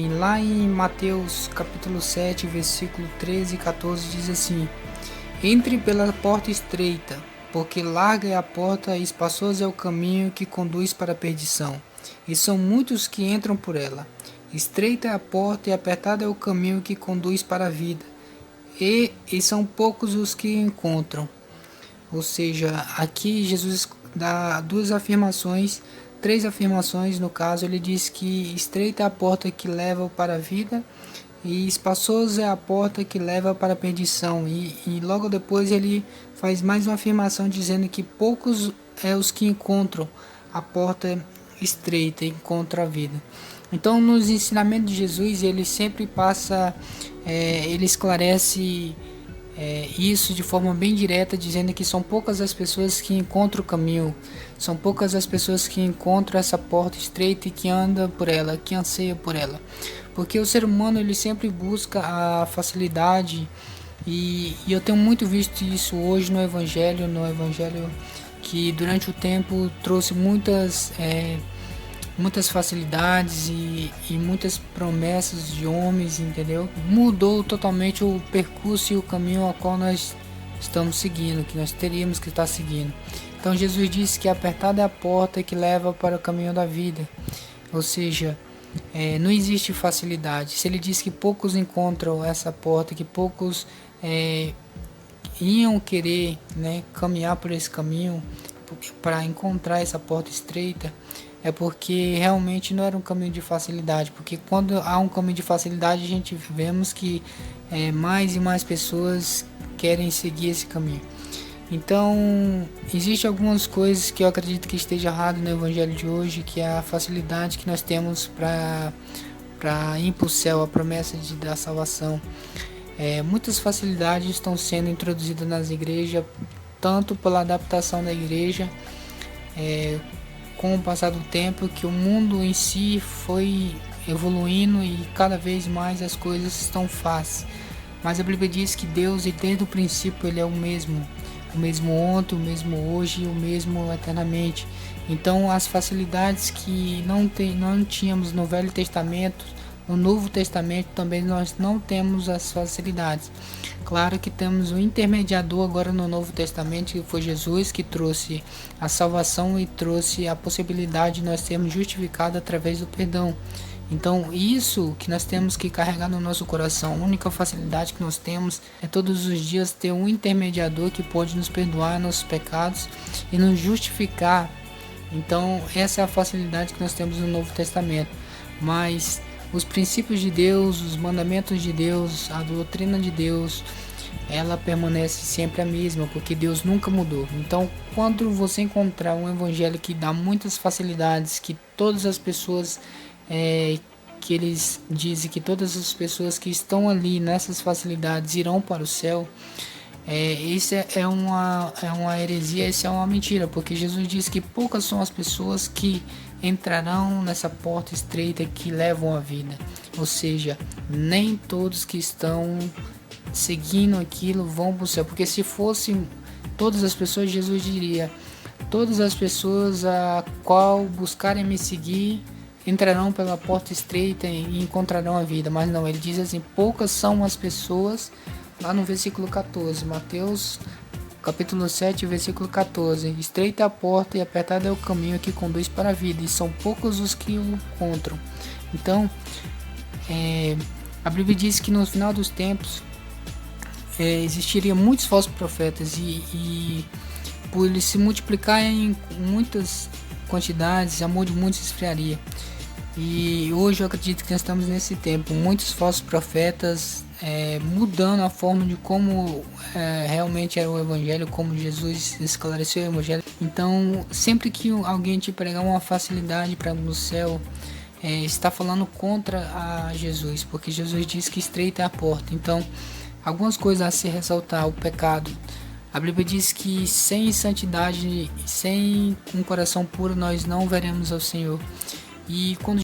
E lá em Mateus capítulo 7, versículo 13 e 14 diz assim: Entre pela porta estreita, porque larga é a porta e espaçoso é o caminho que conduz para a perdição, e são muitos que entram por ela. Estreita é a porta e apertado é o caminho que conduz para a vida, e são poucos os que encontram. Ou seja, aqui Jesus dá três afirmações no caso. Ele diz que estreita é a porta que leva para a vida e espaçoso é a porta que leva para a perdição. E logo depois ele faz mais uma afirmação dizendo que poucos é os que encontram a porta estreita, encontram a vida. Então, nos ensinamentos de Jesus, ele sempre passa, ele esclarece isso de forma bem direta, dizendo que são poucas as pessoas que encontram o caminho, são poucas as pessoas que encontram essa porta estreita e que andam por ela, que anseiam por ela, porque o ser humano ele sempre busca a facilidade e eu tenho muito visto isso hoje no evangelho que durante o tempo trouxe muitas facilidades e muitas promessas de homens, entendeu? Mudou totalmente o percurso e o caminho ao qual nós estamos seguindo, que nós teríamos que estar seguindo. Então Jesus disse que apertada é a porta que leva para o caminho da vida, ou seja, não existe facilidade. Se ele diz que poucos encontram essa porta, que poucos iam querer, caminhar por esse caminho para encontrar essa porta estreita, é porque realmente não era um caminho de facilidade, porque quando há um caminho de facilidade a gente vemos que mais e mais pessoas querem seguir esse caminho. Então existem algumas coisas que eu acredito que esteja errado no evangelho de hoje, que é a facilidade que nós temos para ir para o céu, a promessa da salvação. Muitas facilidades estão sendo introduzidas nas igrejas, tanto pela adaptação da igreja, com o passar do tempo, que o mundo em si foi evoluindo e cada vez mais as coisas estão fáceis. Mas a Bíblia diz que Deus, desde o princípio, ele é o mesmo ontem, o mesmo hoje e o mesmo eternamente. Então as facilidades que não tínhamos no Velho Testamento, no Novo Testamento também nós não temos as facilidades. Claro que temos um intermediador agora no Novo Testamento, que foi Jesus, que trouxe a salvação e trouxe a possibilidade de nós sermos justificados através do perdão. Então isso que nós temos que carregar no nosso coração. A única facilidade que nós temos é todos os dias ter um intermediador que pode nos perdoar nossos pecados e nos justificar. Então essa é a facilidade que nós temos no Novo Testamento. Mas os princípios de Deus, os mandamentos de Deus, a doutrina de Deus, ela permanece sempre a mesma, porque Deus nunca mudou. Então, quando você encontrar um evangelho que dá muitas facilidades, que todas as pessoas, que eles dizem que todas as pessoas que estão ali nessas facilidades irão para o céu, isso é uma heresia, isso é uma mentira, porque Jesus disse que poucas são as pessoas que entrarão nessa porta estreita que levam à vida. Ou seja, nem todos que estão seguindo aquilo vão para o céu, porque se fossem todas as pessoas, Jesus diria: todas as pessoas a qual buscarem me seguir entrarão pela porta estreita e encontrarão a vida. Mas não, ele diz assim: poucas são as pessoas. Lá no versículo 14, Mateus capítulo 7, versículo 14: Estreita é a porta e apertado é o caminho que conduz para a vida, e são poucos os que o encontram. Então, a Bíblia diz que no final dos tempos existiria muitos falsos profetas e por eles se multiplicarem em muitas quantidades, o amor de muitos esfriaria. E hoje eu acredito que nós estamos nesse tempo, muitos falsos profetas mudando a forma de como realmente era o evangelho, como Jesus esclareceu o evangelho. Então, sempre que alguém te pregar uma facilidade para no céu, está falando contra a Jesus, porque Jesus diz que estreita é a porta. Então, algumas coisas a se ressaltar: o pecado. A Bíblia diz que sem santidade, sem um coração puro, nós não veremos ao Senhor. E quando